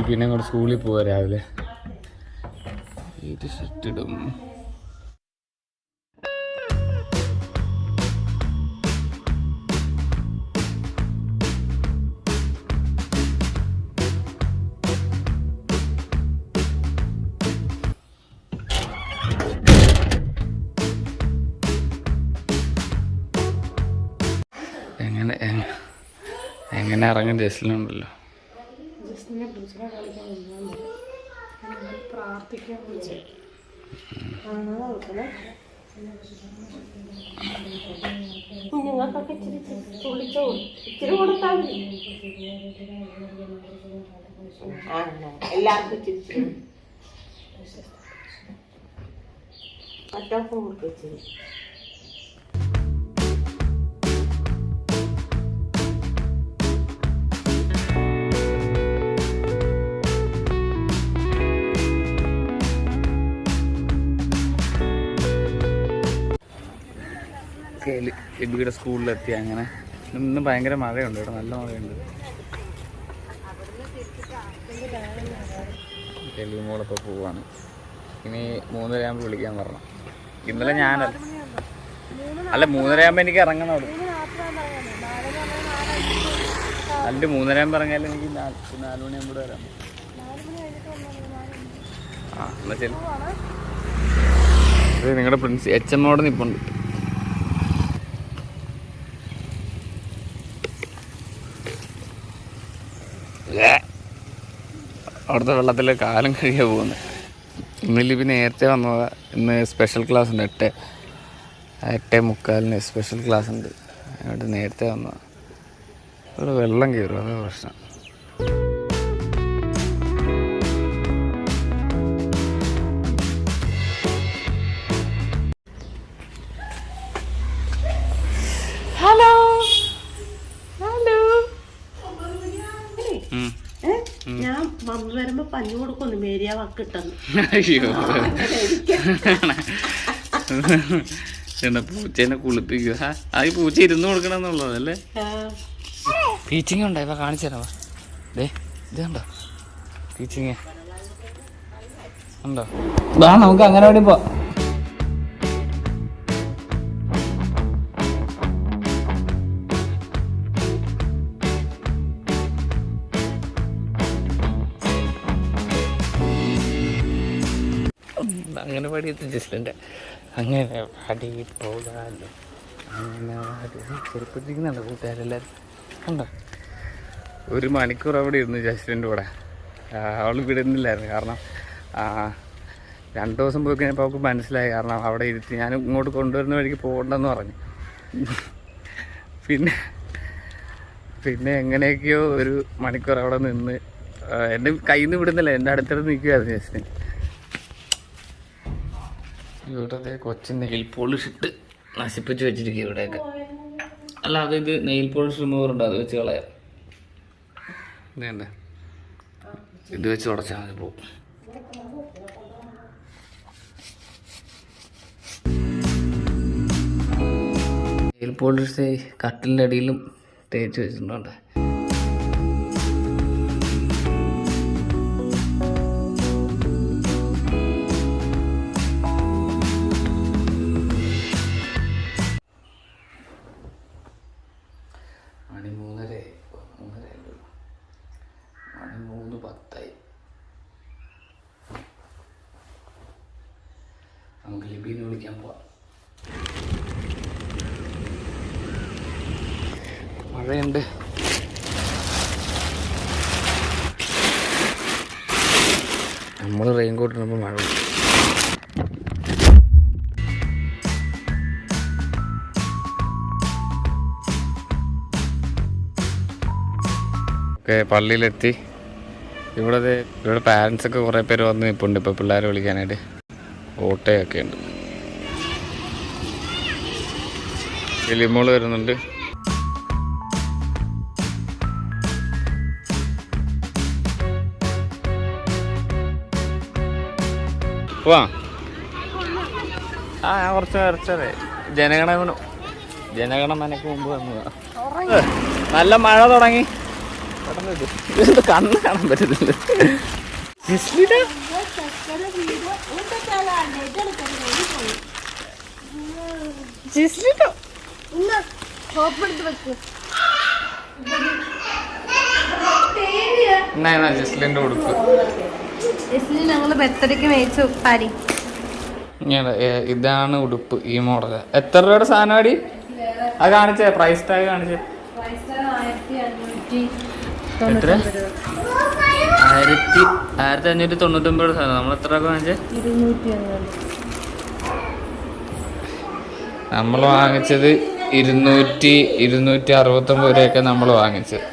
പിന്നെ അങ്ങോട്ട് സ്കൂളിൽ പോവാ രാവിലെ. ഇത് ഷർട്ടിടും. എങ്ങനെ ഇറങ്ങും ജസ്റ്റിനുണ്ടല്ലോ. ലിബിയുടെ സ്കൂളിലെത്തി. അങ്ങനെ ഇന്ന് ഭയങ്കര മഴയുണ്ട് ഇവിടെ, നല്ല മഴയുണ്ട്. ലിബിമോളൊക്കെ പോവാണ്. ഇനി 3:30 വിളിക്കാൻ പറഞ്ഞു. ഇന്നലെ ഞാനല്ല 3:30 എനിക്ക് ഇറങ്ങണം അവിടെ. അല്ല 3:30 ഇറങ്ങിയാലും എനിക്ക് 4 മണിയാകുമ്പോൾ വരാം. എന്നാ ശരി. നിങ്ങളുടെ പ്രിൻസ് HM അവിടെ നിൽപ്പുണ്ട്. അവിടുത്തെ വെള്ളത്തിൽ കാലം കഴിയാൻ പോകുന്നത്. ഇന്നില്ല പിന്നെ നേരത്തെ വന്നതാ. ഇന്ന് സ്പെഷ്യൽ ക്ലാസ് ഉണ്ട്. 8:45 സ്പെഷ്യൽ ക്ലാസ് ഉണ്ട്. അതുകൊണ്ട് നേരത്തെ വന്നതാണ്. ഇവിടെ വെള്ളം കയറും, അതാണ് പ്രശ്നം. Hello hello. ഞാൻ മമ്മി വരുമ്പോ പഞ്ഞു കൊടുക്കുന്നു. മേരിയ വക്കിട്ടെന്ന്. അയ്യോ പൂച്ചേനെ കുളിപ്പിക്കുക. ആ ഈ പൂച്ച ഇരുന്ന് കൊടുക്കണമെന്നുള്ളതല്ലേ. ടീച്ചിങ് ഉണ്ടോ? ഇപ്പൊ കാണിച്ചു തരാം. ഇത് കണ്ടോ ടീച്ചിങ് ഉണ്ടോ? നമുക്ക് അങ്ങനെ വേണ്ടി പോ. അങ്ങനെ പാടിയത് ജസ്റ്റിൻ്റെ അങ്ങനെ അടി പോകാമല്ലോ. അങ്ങനെ ചെറുപ്പത്തിരിക്കുന്നുണ്ട് കൂട്ടുകാരെല്ലാവരും. ഉണ്ടോ? 1 മണിക്കൂർ അവിടെ ഇരുന്നു ജസ്റ്റിൻ്റെ കൂടെ. അവൾ വിടുന്നില്ലായിരുന്നു. കാരണം 2 ദിവസം പോയി കഴിഞ്ഞപ്പോൾ അവൾക്ക് മനസ്സിലായി. കാരണം അവിടെ ഇരുത്തി ഞാൻ ഇങ്ങോട്ട് കൊണ്ടുവരുന്ന വഴിക്ക് പോകണ്ടെന്ന് പറഞ്ഞു. പിന്നെ എങ്ങനെയൊക്കെയോ 1 മണിക്കൂർ അവിടെ നിന്ന് എൻ്റെ കയ്യിൽ നിന്ന് വിടുന്നില്ല. എൻ്റെ അടുത്തടുത്ത് നിൽക്കുമായിരുന്നു ജസ്റ്റിന്. ഇവിടെ കൊച്ചു നെയിൽ പോളിഷ് ഇട്ട് നശിപ്പിച്ച് വെച്ചിരിക്കുക ഇവിടെയൊക്കെ. അല്ല ഇത് നെയിൽ പോളിഷ് റിമൂവർ ഉണ്ട്, അത് വെച്ച് കളയാം. ഇതേണ്ട ഇത് വെച്ച് തുടച്ചാൽ മതി പോകും. നെയിൽ പോളിഷ് കട്ടിലിൻ്റെ അടിയിലും തേച്ച് വെച്ചിട്ടുണ്ട്. മണി 3:30 മണി 3:10. നമുക്ക് ലിബീനെ വിളിക്കാൻ പോവാം. മഴയുണ്ട്. നമ്മൾ റെയിൻകോട്ട് ഇടുമ്പോൾ മഴ. പള്ളിയിലെത്തി. ഇവിടെ പാരൻസൊക്കെ കുറേ പേര് വന്ന് നിൽപ്പുണ്ട് ഇപ്പോൾ പിള്ളേരെ വിളിക്കാനായിട്ട്. ഓട്ടയൊക്കെ ഉണ്ട്. ലിമോള് വരുന്നുണ്ട്. പോവാ. ഞാൻ കുറച്ചേ ജനഗണമനക്ക് മുമ്പ് വന്നതാ. നല്ല മഴ തുടങ്ങി. ഇതെന്താ കണ്ണ് കാണാൻ പറ്റുന്നില്ല. ജസ്ലിയുടെ ജസ്ലിയുടെ എന്നാ ജസ്ലിന്റെ ഉടുപ്പ് ഞങ്ങള് ബർത്ത്ഡേക്ക് മേടിച്ചു പാരി. ഇതാണ് ഉടുപ്പ്, ഈ മോഡല്. എത്ര രൂപയുടെ സാധനം അടി അത് കാണിച്ചേ, പ്രൈസ് ടാഗ് കാണിച്ചേ. എത്ര? 1599 സാധനം. നമ്മൾ എത്ര രൂപ വാങ്ങിച്ചേ? നമ്മൾ വാങ്ങിച്ചത് 269 രൂപയൊക്കെ നമ്മൾ വാങ്ങിച്ചത്.